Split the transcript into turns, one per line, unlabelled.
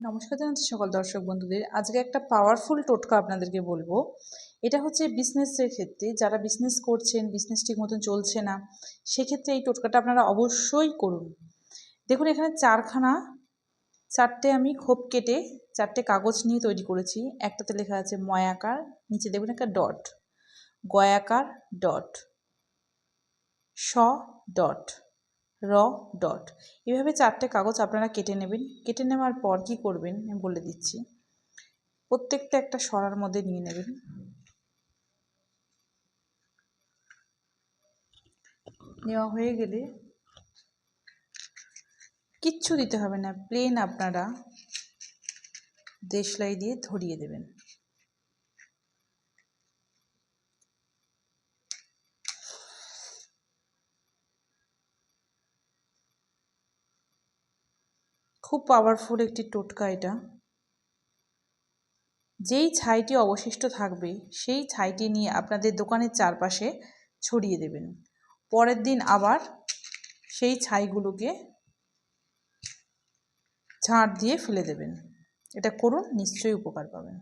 নমস্কার জানাচ্ছি সকল দর্শক বন্ধুদের। আজকে একটা পাওয়ারফুল টোটকা আপনাদেরকে বলবো। এটা হচ্ছে বিজনেসের ক্ষেত্রে, যারা বিজনেস করছেন, বিজনেস ঠিক মতন চলছে না, সেক্ষেত্রে এই টোটকাটা আপনারা অবশ্যই করুন। দেখুন, এখানে চারটে আমি খোপ কেটে চারটে কাগজ নিয়ে তৈরি করেছি। একটাতে লেখা আছে ময়াকার, নিচে দেখুন একটা ডট, গয়াকার ডট, স ডট, র ডট। এভাবে চারটে কাগজ আপনারা কেটে নেবেন। কেটে নেওয়ার পর কী করবেন আমি বলে দিচ্ছি। প্রত্যেকটা একটা সরার মধ্যে নিয়ে নেবেন। নেওয়া হয়ে গেলে কিচ্ছু দিতে হবে না, প্লেন আপনারা দেশলাই দিয়ে ধরিয়ে দেবেন। খুব পাওয়ারফুল একটি টোটকা এটা। যেই ছাইটি অবশিষ্ট থাকবে সেই ছাইটি নিয়ে আপনাদের দোকানের চারপাশে ছড়িয়ে দেবেন। পরের দিন আবার সেই ছাইগুলোকে ঝাড় দিয়ে ফেলে দেবেন। এটা করুন, নিশ্চয়ই উপকার পাবেন।